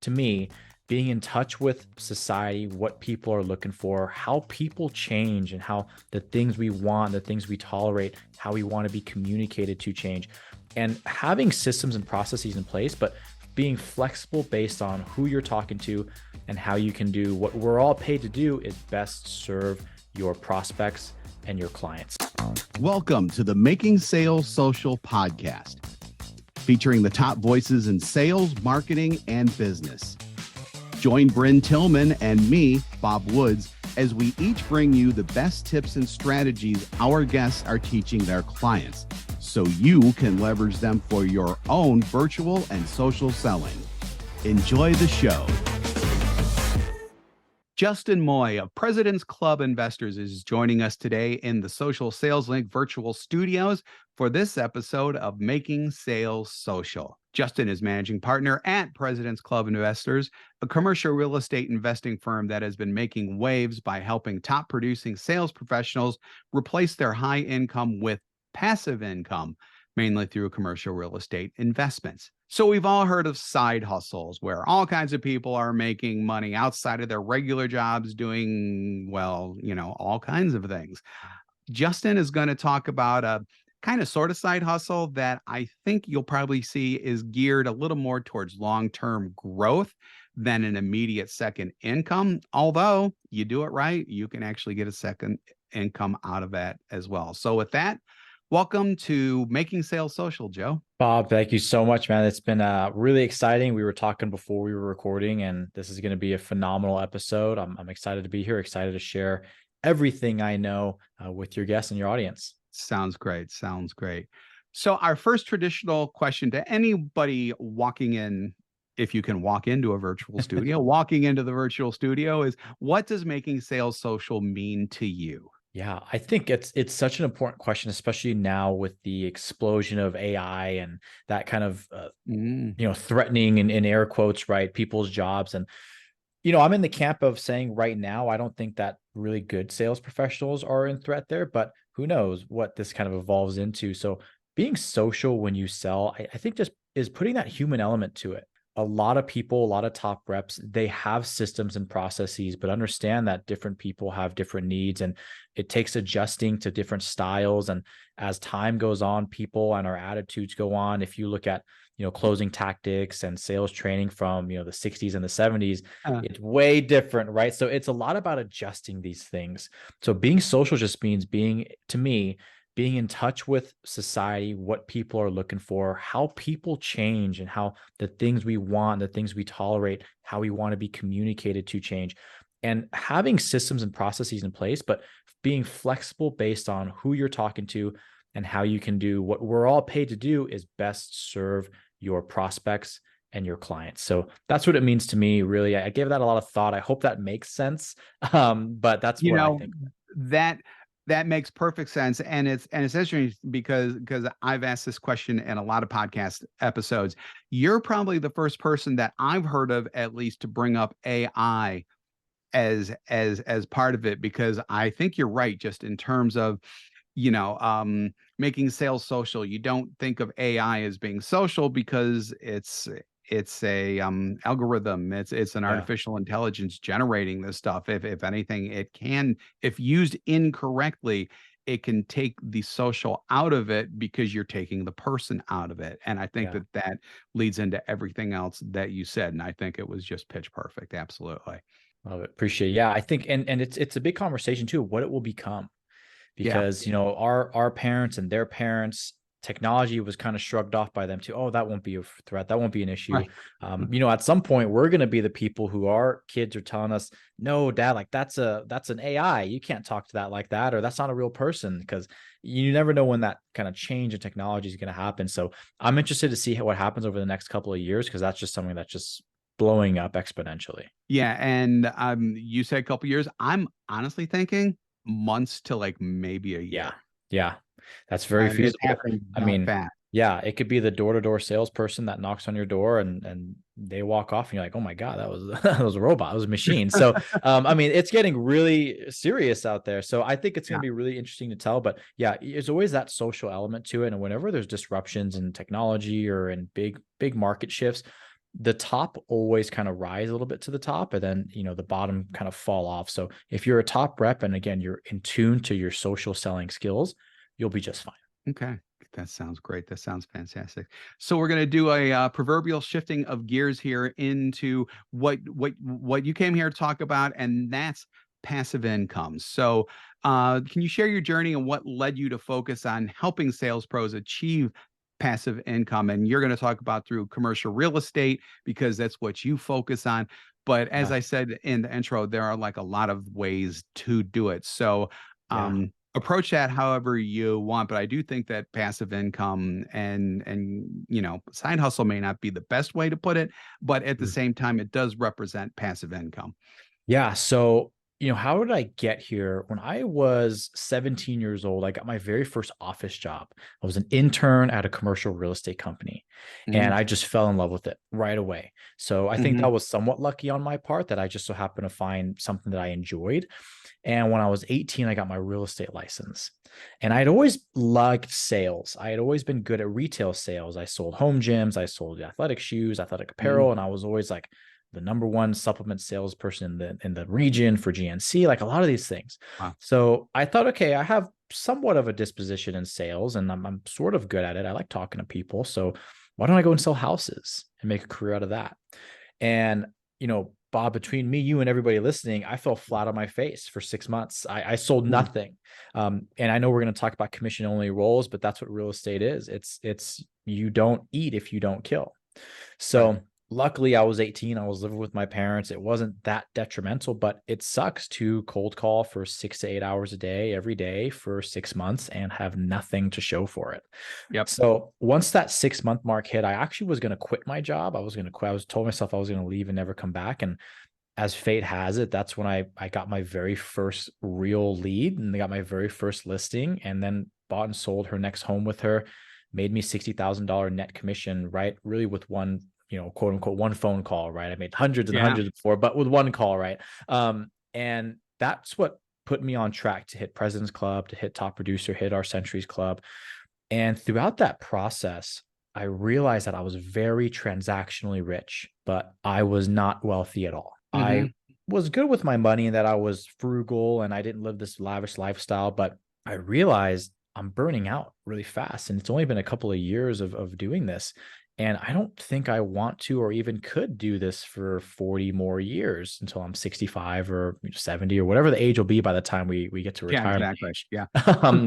to me, being in touch with society, what people are looking for, how people change, and how the things we want, the things we tolerate, how we want to be communicated to change. And having systems and processes in place, but being flexible based on who you're talking to and how you can do what we're all paid to do is best serve your prospects and your clients. Welcome to the Making Sales Social podcast, featuring the top voices in sales, marketing, and business. Join Bryn Tillman and me, Bob Woods, as we each bring you the best tips and strategies our guests are teaching their clients, so you can leverage them for your own virtual and social selling. Enjoy the show. Justin Moy of President's Club Investors is joining us today in the Social Sales Link virtual studios for this episode of Making Sales Social. Justin is managing partner at President's Club Investors, a commercial real estate investing firm that has been making waves by helping top producing sales professionals replace their high income with passive income, mainly through commercial real estate investments. So we've all heard of side hustles where all kinds of people are making money outside of their regular jobs doing, well, all kinds of things. Justin is going to talk about a kind of sort of side hustle that I think you'll probably see is geared a little more towards long-term growth than an immediate second income. Although you do it right, you can actually get a second income out of that as well. So with that, welcome to Making Sales Social, Joe. Bob, thank you so much, man. It's been really exciting. We were talking before we were recording, and this is going to be a phenomenal episode. I'm excited to be here, excited to share everything I know with your guests and your audience. Sounds great. Sounds great. So our first traditional question to anybody walking in, if you can walk into a virtual studio, walking into the virtual studio is, what does Making Sales Social mean to you? Yeah, I think it's such an important question, especially now with the explosion of AI and that kind of threatening in air quotes, right, people's jobs. And I'm in the camp of saying right now, I don't think that really good sales professionals are in threat there, but who knows what this kind of evolves into. So being social when you sell, I think just is putting that human element to it. A lot of people, a lot of top reps, they have systems and processes, but understand that different people have different needs and it takes adjusting to different styles. And as time goes on, people and our attitudes go on. If you look at, closing tactics and sales training from, the 60s and the 70s, it's way different, right? So it's a lot about adjusting these things. So being social just means being in touch with society, what people are looking for, how people change, and how the things we want, the things we tolerate, how we want to be communicated to change. And having systems and processes in place, but being flexible based on who you're talking to and how you can do what we're all paid to do is best serve your prospects and your clients. So that's what it means to me, really. I gave that a lot of thought. I hope that makes sense. But that's what I think. That makes perfect sense. And it's interesting because I've asked this question in a lot of podcast episodes. You're probably the first person that I've heard of, at least, to bring up AI as part of it, because I think you're right, just in terms of, making sales social. You don't think of AI as being social because it's a algorithm. It's an artificial intelligence generating this stuff. If anything, it can, if used incorrectly, it can take the social out of it because you're taking the person out of it. And I think that leads into everything else that you said. And I think it was just pitch perfect. Absolutely. Love it. Appreciate it. Yeah, I think, and it's a big conversation too, what it will become. Because, our parents and their parents, technology was kind of shrugged off by them too. Oh, that won't be a threat. That won't be an issue. Right. At some point, we're going to be the people who our kids are telling us, no, dad, like that's an AI. You can't talk to that like that, or that's not a real person, because you never know when that kind of change in technology is going to happen. So I'm interested to see what happens over the next couple of years, because that's just something that's just blowing up exponentially. Yeah. And you said a couple of years. I'm honestly thinking months to like maybe a year. Yeah. That's very feasible. Fast. Yeah, it could be the door-to-door salesperson that knocks on your door and they walk off and you're like, oh my God, that was a robot. It was a machine. So, it's getting really serious out there. So I think it's going to be really interesting to tell, but yeah, there's always that social element to it. And whenever there's disruptions in technology or in big market shifts, the top always kind of rise a little bit to the top, and then, the bottom kind of fall off. So if you're a top rep, and again, you're in tune to your social selling skills, you'll be just fine. Okay. That sounds great. That sounds fantastic. So we're going to do a proverbial shifting of gears here into what you came here to talk about, and that's passive income. So, can you share your journey and what led you to focus on helping sales pros achieve passive income? And you're going to talk about through commercial real estate because that's what you focus on. But as Yeah. I said in the intro, there are like a lot of ways to do it. So, Yeah. approach that however you want, but I do think that passive income and side hustle may not be the best way to put it, but at the same time it does represent passive income. Yeah. So, how did I get here? When I was 17 years old, I got my very first office job. I was an intern at a commercial real estate company, and Hmm. I just fell in love with it right away. So I think Hmm. that was somewhat lucky on my part that I just so happened to find something that I enjoyed. And when I was 18, I got my real estate license. And I'd always liked sales. I had always been good at retail sales. I sold home gyms, I sold athletic shoes, athletic apparel, Hmm. and I was always like the number one supplement salesperson in the region for GNC, like a lot of these things. Wow. So I thought, okay, I have somewhat of a disposition in sales, and I'm sort of good at it. I like talking to people. So why don't I go and sell houses and make a career out of that? And, Bob, between me, you, and everybody listening, I fell flat on my face for 6 months. I sold Mm. nothing. And I know we're going to talk about commission only roles, but that's what real estate is. It's you don't eat if you don't kill. Right. So luckily I was 18. I was living with my parents. It wasn't that detrimental, but it sucks to cold call for 6 to 8 hours a day, every day for 6 months and have nothing to show for it. Yep. So once that 6 month mark hit, I actually was going to quit my job. I was going to quit. I was told myself I was going to leave and never come back. And as fate has it, that's when I got my very first real lead, and they got my very first listing, and then bought and sold her next home with her, made me $60,000 net commission, right? Really with one, quote unquote, one phone call, right? I made hundreds and Yeah. hundreds before, but with one call, right? And that's what put me on track to hit President's Club, to hit Top Producer, hit our Centuries Club. And throughout that process, I realized that I was very transactionally rich, but I was not wealthy at all. I Hmm. was good with my money and that I was frugal and I didn't live this lavish lifestyle, but I realized I'm burning out really fast. And it's only been a couple of years of doing this. And I don't think I want to or even could do this for 40 more years until I'm 65 or 70 or whatever the age will be by the time we get to Yeah, retirement exactly. age. Yeah.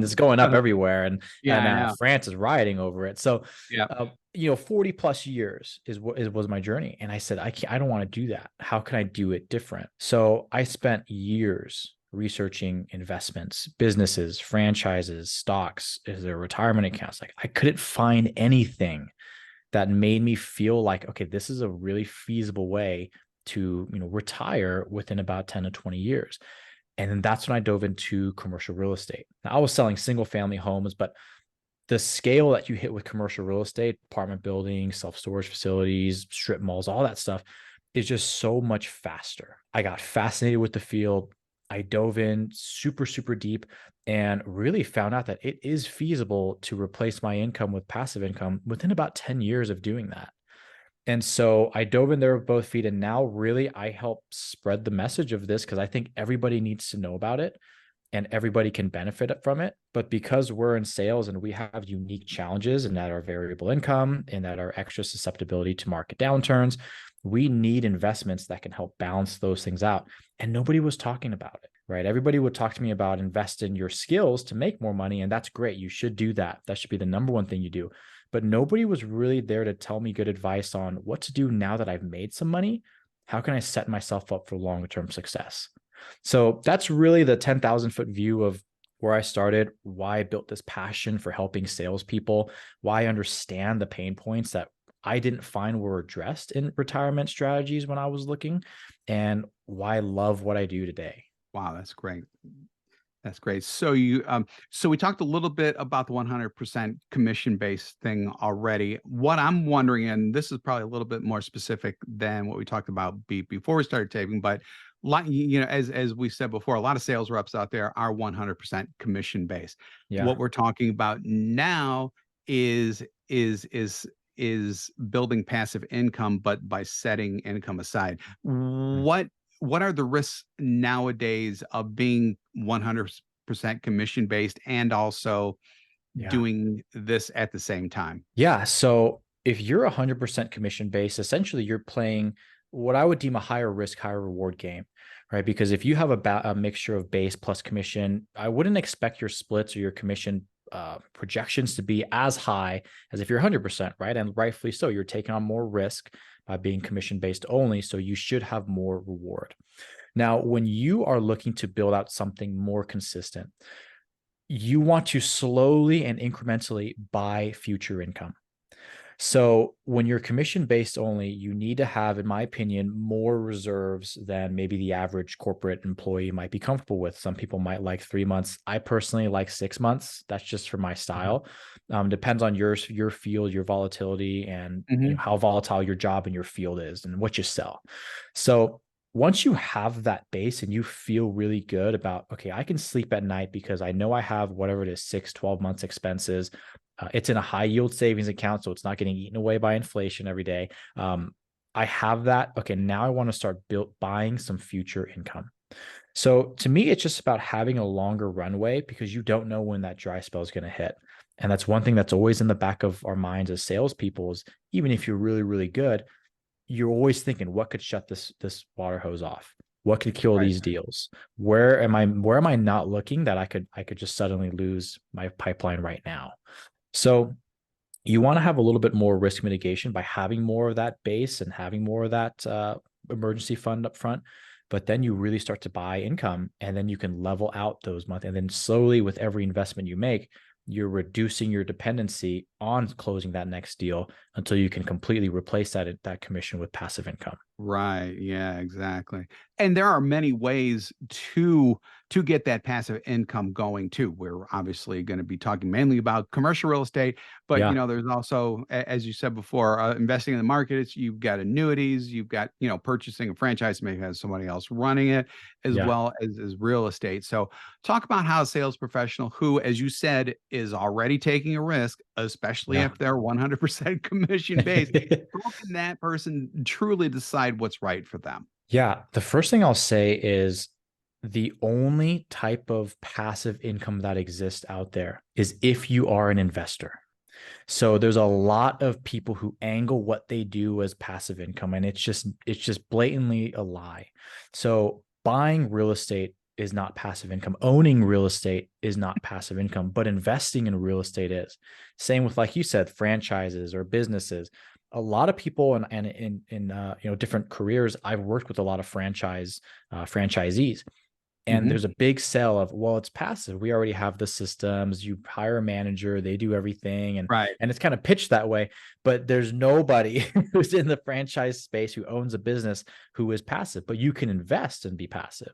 It's going up everywhere, and Yeah, I know. France is rioting over it. So, Yeah. 40 plus years is what was my journey, and I said, I don't want to do that. How can I do it different? So I spent years researching investments, businesses, franchises, stocks, is there retirement accounts? Like I couldn't find anything that made me feel like, okay, this is a really feasible way to, retire within about 10 to 20 years. And then that's when I dove into commercial real estate. Now, I was selling single family homes, but the scale that you hit with commercial real estate, apartment buildings, self-storage facilities, strip malls, all that stuff is just so much faster. I got fascinated with the field. I dove in super, super deep and really found out that it is feasible to replace my income with passive income within about 10 years of doing that. And so I dove in there with both feet. And now really I help spread the message of this because I think everybody needs to know about it and everybody can benefit from it. But because we're in sales and we have unique challenges and that our variable income and that our extra susceptibility to market downturns, we need investments that can help balance those things out. And nobody was talking about it, right? Everybody would talk to me about invest in your skills to make more money. And that's great. You should do that. That should be the number one thing you do. But nobody was really there to tell me good advice on what to do now that I've made some money. How can I set myself up for longer term success? So that's really the 10,000-foot view of where I started, why I built this passion for helping salespeople, why I understand the pain points that I didn't find were addressed in retirement strategies when I was looking, and why I love what I do today. Wow, that's great. That's great. So we talked a little bit about the 100% commission-based thing already. What I'm wondering, and this is probably a little bit more specific than what we talked about before we started taping, but as we said before, a lot of sales reps out there are 100% commission-based. Yeah. What we're talking about now is is building passive income, but by setting income aside. What are the risks nowadays of being 100% commission based and also Yeah. doing this at the same time? Yeah. So if you're 100% commission based, essentially you're playing what I would deem a higher risk, higher reward game, right? Because if you have a mixture of base plus commission, I wouldn't expect your splits or your commission projections to be as high as if you're 100%, right? And rightfully so, you're taking on more risk by being commission based only. So you should have more reward. Now, when you are looking to build out something more consistent, you want to slowly and incrementally buy future income. So when you're commission based only, you need to have, in my opinion, more reserves than maybe the average corporate employee might be comfortable with. Some people might like 3 months. I personally like 6 months. That's just for my style. Depends on your field, your volatility, and Mhm. how volatile your job and your field is and what you sell. So once you have that base and you feel really good about, okay, I can sleep at night because I know I have whatever it is, 6, 12 months expenses. It's in a high yield savings account, so it's not getting eaten away by inflation every day. I have that. Okay, now I want to start buying some future income. So to me, it's just about having a longer runway because you don't know when that dry spell is going to hit. And that's one thing that's always in the back of our minds as salespeople is even if you're really, really good, you're always thinking, what could shut this water hose off? What could kill Right. these deals? Where am I not looking that I could just suddenly lose my pipeline right now? So you want to have a little bit more risk mitigation by having more of that base and having more of that emergency fund up front. But then you really start to buy income and then you can level out those months. And then slowly with every investment you make, you're reducing your dependency on closing that next deal until you can completely replace that commission with passive income. Right. Yeah, exactly. And there are many ways to get that passive income going too. We're obviously going to be talking mainly about commercial real estate, but Yeah. there's also, as you said before, investing in the markets. You've got annuities. You've got purchasing a franchise, maybe has somebody else running it, as Yeah. well as real estate. So, talk about how a sales professional who, as you said, is already taking a risk, especially Yeah. if they're 100% commission based. How can that person truly decide what's right for them? Yeah. The first thing I'll say is the only type of passive income that exists out there is if you are an investor. So there's a lot of people who angle what they do as passive income, and it's just blatantly a lie. So buying real estate is not passive income. Owning real estate is not passive income, but investing in real estate is. Same with, like you said, franchises or businesses. A lot of people and in different careers, I've worked with a lot of franchisees, and Mhm. there's a big sell of, well, it's passive. We already have the systems. You hire a manager, they do everything. And Right. and it's kind of pitched that way, but there's nobody who's in the franchise space who owns a business who is passive, but you can invest and be passive.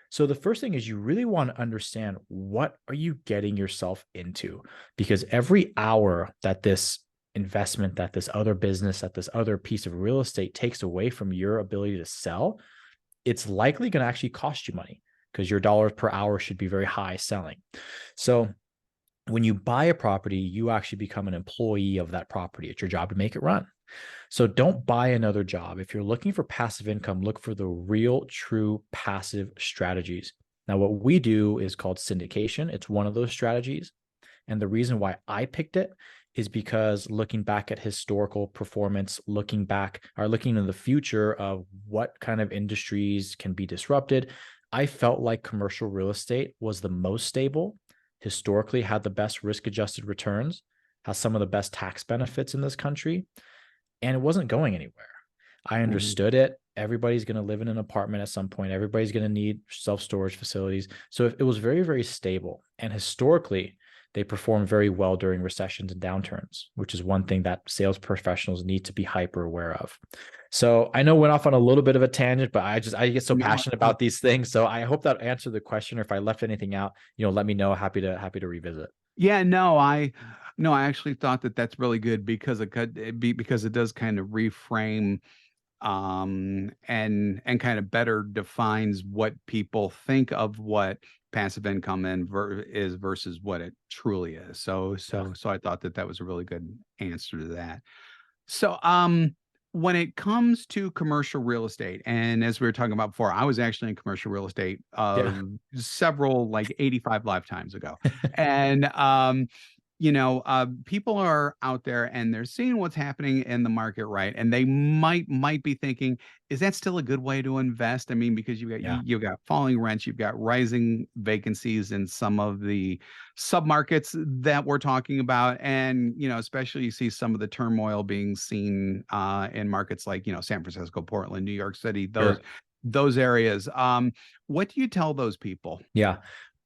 So the first thing is you really want to understand what are you getting yourself into? Because every hour that this investment, that this other business, that this other piece of real estate takes away from your ability to sell, it's likely going to actually cost you money because your dollars per hour should be very high selling. So when you buy a property, you actually become an employee of that property. It's your job to make it run. So don't buy another job. If you're looking for passive income, look for the real, true passive strategies. Now, what we do is called syndication. It's one of those strategies. And the reason why I picked it is because looking back at historical performance, looking into the future of what kind of industries can be disrupted, I felt like commercial real estate was the most stable, historically had the best risk adjusted returns, has some of the best tax benefits in this country, and it wasn't going anywhere. I Mhm. understood it. Everybody's going to live in an apartment at some point. Everybody's going to need self-storage facilities. So it was very, very stable. And historically, they perform very well during recessions and downturns, which is one thing that sales professionals need to be hyper aware of. So I know I went off on a little bit of a tangent, but I get so No, passionate no. about these things. So I hope that answered the question. Or if I left anything out, let me know. Happy to revisit. Yeah, no, I actually thought that that's really good because because it does kind of reframe and kind of better defines what people think of what passive income is versus what it truly is. So Yeah. so so I thought that that was a really good answer to that. So, when it comes to commercial real estate, and as we were talking about before, I was actually in commercial real estate Yeah. several like 85 lifetimes ago. And people are out there and they're seeing what's happening in the market, right? And they might be thinking, is that still a good way to invest? I mean, because Yeah. you've got falling rents, you've got rising vacancies in some of the submarkets that we're talking about, and especially you see some of the turmoil being seen in markets like San Francisco, Portland, New York City, those Sure. those areas. What do you tell those people? Yeah.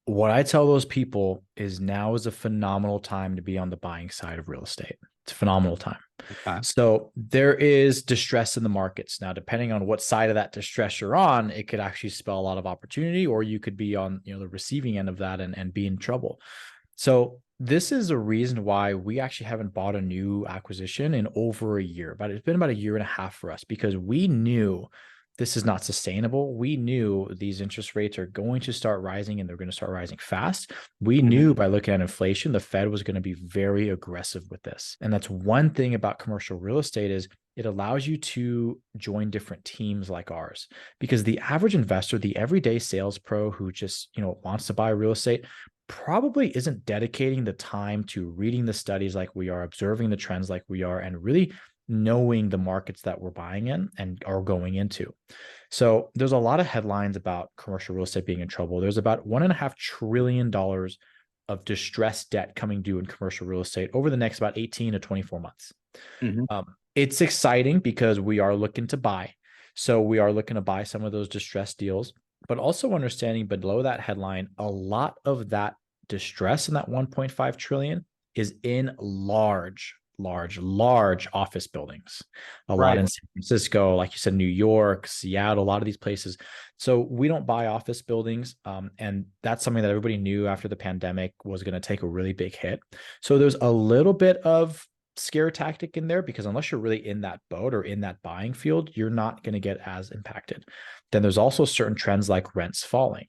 What I tell those people is now is a phenomenal time to be on the buying side of real estate. It's a phenomenal time. Okay. So there is distress in the markets. Now, depending on what side of that distress you're on, it could actually spell a lot of opportunity, or you could be on, the receiving end of that and be in trouble. So this is a reason why we actually haven't bought a new acquisition in over a year, but it's been about a year and a half for us because we knew this is not sustainable. We knew these interest rates are going to start rising and they're going to start rising fast. We Mhm. knew by looking at inflation, the Fed was going to be very aggressive with this. And that's one thing about commercial real estate is it allows you to join different teams like ours because the average investor, the everyday sales pro who just, wants to buy real estate probably isn't dedicating the time to reading the studies like we are, observing the trends like we are, and really knowing the markets that we're buying in and are going into. So there's a lot of headlines about commercial real estate being in trouble. There's about $1.5 trillion of distressed debt coming due in commercial real estate over the next about 18 to 24 months. Mhm. It's exciting because we are looking to buy. So we are looking to buy some of those distressed deals, but also understanding below that headline, a lot of that distress in that 1.5 trillion is in large office buildings. A lot Right. in San Francisco, like you said, New York, Seattle, a lot of these places. So we don't buy office buildings. And that's something that everybody knew after the pandemic was going to take a really big hit. So there's a little bit of scare tactic in there because unless you're really in that boat or in that buying field, you're not going to get as impacted. Then there's also certain trends like rents falling.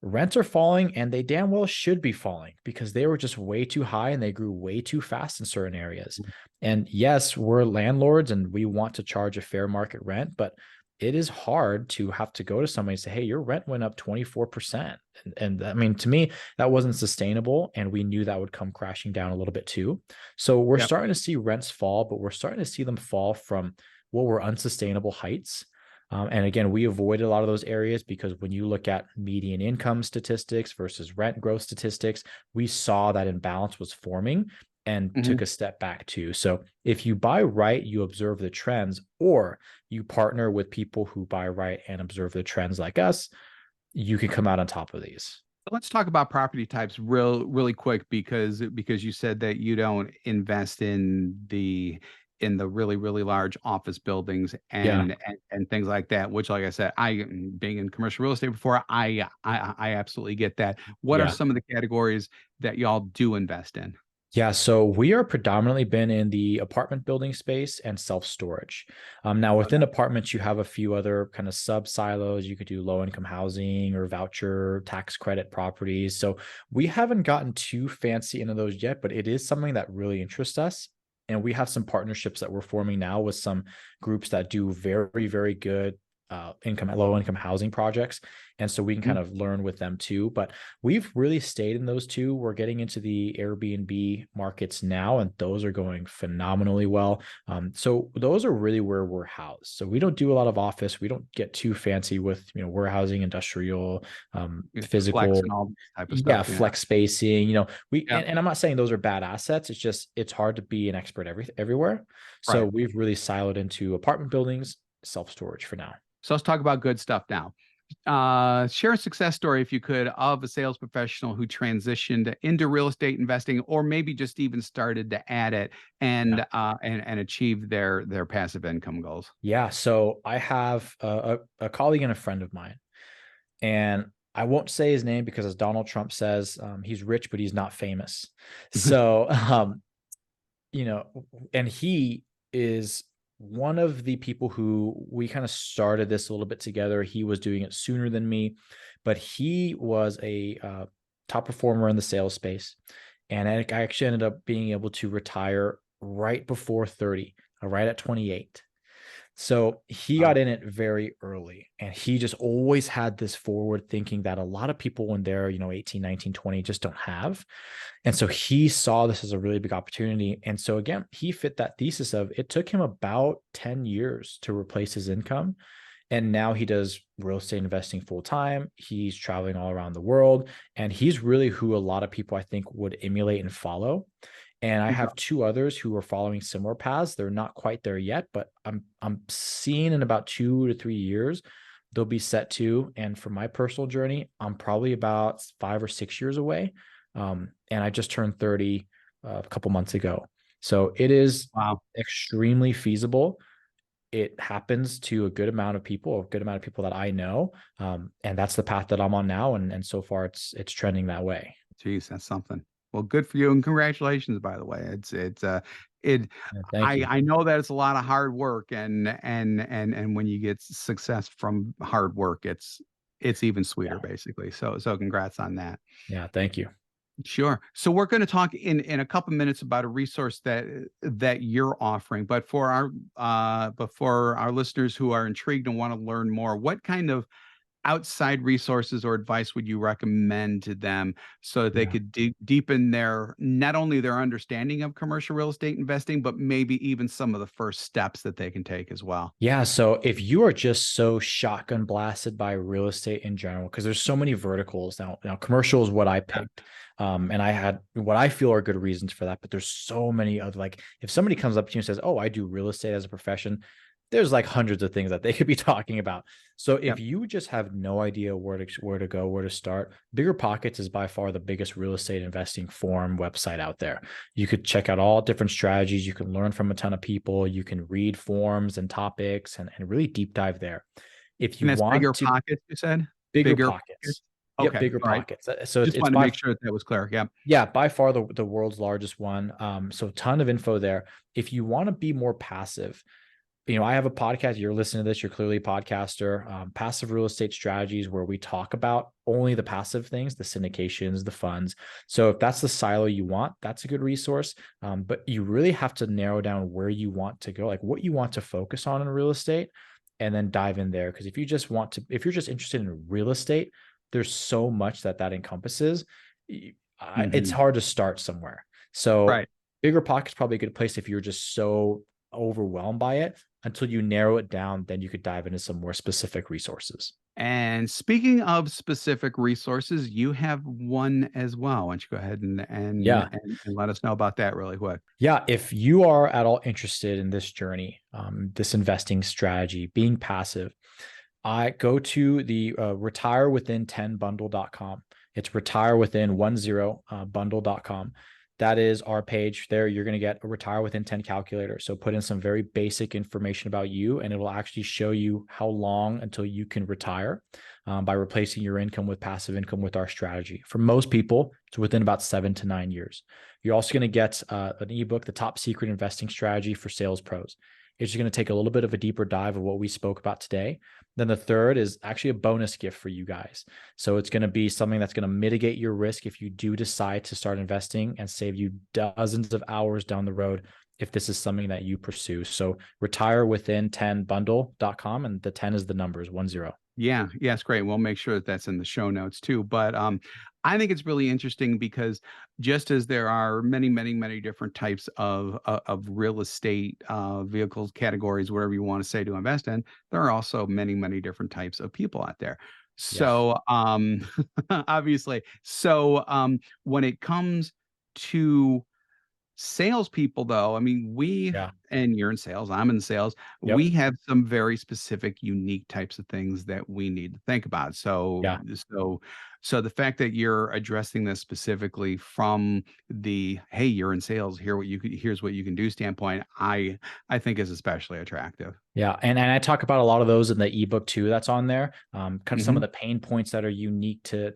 Rents are falling and they damn well should be falling because they were just way too high and they grew way too fast in certain areas. And yes, we're landlords and we want to charge a fair market rent, but it is hard to have to go to somebody and say, hey, your rent went up 24%. And I mean, to me, that wasn't sustainable. And we knew that would come crashing down a little bit too. So we're Yep. starting to see rents fall, but we're starting to see them fall from what were unsustainable heights. And again, we avoided a lot of those areas because when you look at median income statistics versus rent growth statistics, we saw that imbalance was forming and Mhm. took a step back too. So if you buy right, you observe the trends, or you partner with people who buy right and observe the trends like us, you can come out on top of these. Let's talk about property types really quick because you said that you don't invest in the really large office buildings Yeah. and things like that, which like I said, I being in commercial real estate before, I absolutely get that. What are Yeah. some of the categories that y'all do invest in? Yeah, so we are predominantly been in the apartment building space and self-storage. Now, Okay. within apartments, you have a few other kind of sub silos. You could do low-income housing or voucher tax credit properties. So we haven't gotten too fancy into those yet, but it is something that really interests us. And we have some partnerships that we're forming now with some groups that do very, very good low income housing projects. And so we can Mhm. kind of learn with them too. But we've really stayed in those two. We're getting into the Airbnb markets now, and those are going phenomenally well. So those are really where we're housed. So we don't do a lot of office. We don't get too fancy with warehousing, industrial, Yeah, flex physical. and all this type of Yeah, stuff. Yeah. flex spacing. We Yeah. and I'm not saying those are bad assets. It's just it's hard to be an expert everywhere. So Right. we've really siloed into apartment buildings, self storage for now. So let's talk about good stuff now. Share a success story, if you could, of a sales professional who transitioned into real estate investing, or maybe just even started to add it Yeah. and achieve their passive income goals. Yeah. So I have a colleague and a friend of mine, and I won't say his name because, as Donald Trump says, he's rich, but he's not famous. So, and he is one of the people who we kind of started this a little bit together. He was doing it sooner than me, but he was a top performer in the sales space. And I actually ended up being able to retire right before 30. right at 28. So he Wow. got in it very early, and he just always had this forward thinking that a lot of people when they're, 18, 19, 20 just don't have. And so he saw this as a really big opportunity. And so again, he fit that thesis of it took him about 10 years to replace his income. And now he does real estate investing full time. He's traveling all around the world. And he's really who a lot of people I think would emulate and follow. And I Okay. have two others who are following similar paths. They're not quite there yet, but I'm seeing in about 2 to 3 years they'll be set to. And for my personal journey, I'm probably about 5 or 6 years away. And I just turned 30 a couple months ago. So it is Wow. extremely feasible. It happens to a good amount of people, a good amount of people that I know. And that's the path that I'm on now. And so far it's trending that way. Geez, that's something. Well, good for you, and congratulations, by the way. It Yeah, thank you. I know that it's a lot of hard work, and when you get success from hard work, it's even Yeah. sweeter, basically. So congrats on that. Yeah. Thank you. Sure. So we're going to talk in a couple minutes about a resource that you're offering, but for our listeners who are intrigued and want to learn more, what kind of outside resources or advice would you recommend to them so that they Yeah. could deepen their not only their understanding of commercial real estate investing, but maybe even some of the first steps that they can take as well? Yeah. So if you are just so shotgun blasted by real estate in general, because there's so many verticals now commercial is what I Yeah. picked. And I had what I feel are good reasons for that, but there's so many other, like if somebody comes up to you and says, "Oh, I do real estate as a profession," there's like hundreds of things that they could be talking about. So if Yep. you just have no idea where to go, where to start, Bigger Pockets is by far the biggest real estate investing forum website out there. You could check out all different strategies. You can learn from a ton of people. You can read forums and topics and really deep dive there. If you And that's want bigger to, pockets, you said? Bigger Bigger pockets? Pockets. Yep, Okay. Bigger All right. Pockets. So Just it's wanted to by make sure that was clear. Yeah. yeah, by far the world's largest one. So a ton of info there. If you want to be more passive, I have a podcast. You're listening to this. You're clearly a podcaster. Passive real estate strategies, where we talk about only the passive things, the syndications, the funds. So if that's the silo you want, that's a good resource. But you really have to narrow down where you want to go, like what you want to focus on in real estate, and then dive in there. Because if you're just interested in real estate, there's so much that encompasses. It's Mhm. hard to start somewhere. So Right. Bigger Pockets probably a good place if you're just so overwhelmed by it. Until you narrow it down, then you could dive into some more specific resources. And speaking of specific resources, you have one as well. Why don't you go ahead Yeah. and let us know about that really quick? Yeah. If you are at all interested in this journey, this investing strategy, being passive, I go to the retirewithin10bundle.com. It's retirewithin10bundle.com. That is our page there. You're going to get a retire within 10 calculator. So put in some very basic information about you, and it'll actually show you how long until you can retire by replacing your income with passive income with our strategy. For most people, it's within about 7 to 9 years. You're also going to get an ebook, The Top Secret Investing Strategy for Sales Pros. It's just going to take a little bit of a deeper dive of what we spoke about today. Then the third is actually a bonus gift for you guys. So it's going to be something that's going to mitigate your risk if you do decide to start investing and save you dozens of hours down the road if this is something that you pursue. So retirewithin10bundle.com, and the 10 is the numbers 10. Yeah, yes, great. We'll make sure that that's in the show notes too. But I think it's really interesting because just as there are many, many, many different types of real estate vehicles, categories, whatever you want to say to invest in, there are also many, many different types of people out there. Yes. So obviously, when it comes to salespeople, though, I mean, Yeah. and you're in sales, I'm in sales, we Yep. have some very specific, unique types of things that we need to think about. Yeah. So the fact that you're addressing this specifically from the hey, you're in sales, here's what you can do standpoint, I think is especially attractive. Yeah, and I talk about a lot of those in the ebook too. That's on there. Kind of some of Hmm. the pain points that are unique to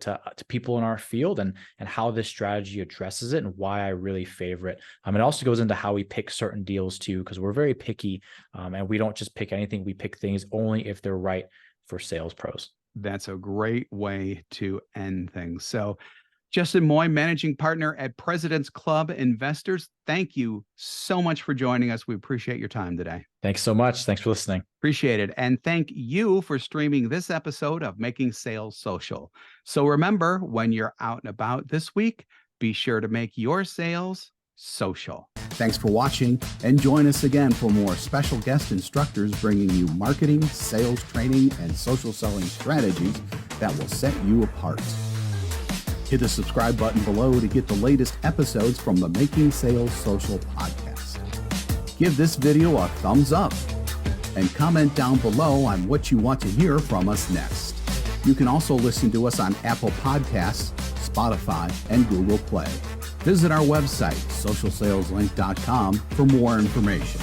people in our field, and how this strategy addresses it, and why I really favor it. It also goes into how we pick certain deals too, because we're very picky, and we don't just pick anything. We pick things only if they're right for sales pros. That's a great way to end things. So Justin Moy, managing partner at President's Club Investors. Thank you so much for joining us. We appreciate your time today. Thanks so much. Thanks for listening. Appreciate it. And thank you for streaming this episode of Making Sales Social. So remember, when you're out and about this week, be sure to make your sales social. Thanks for watching, and join us again for more special guest instructors bringing you marketing, sales training, and social selling strategies that will set you apart. Hit the subscribe button below to get the latest episodes from the Making Sales Social podcast. Give this video a thumbs up and comment down below on what you want to hear from us next. You can also listen to us on Apple Podcasts, Spotify, and Google Play. Visit our website, socialsaleslink.com, for more information.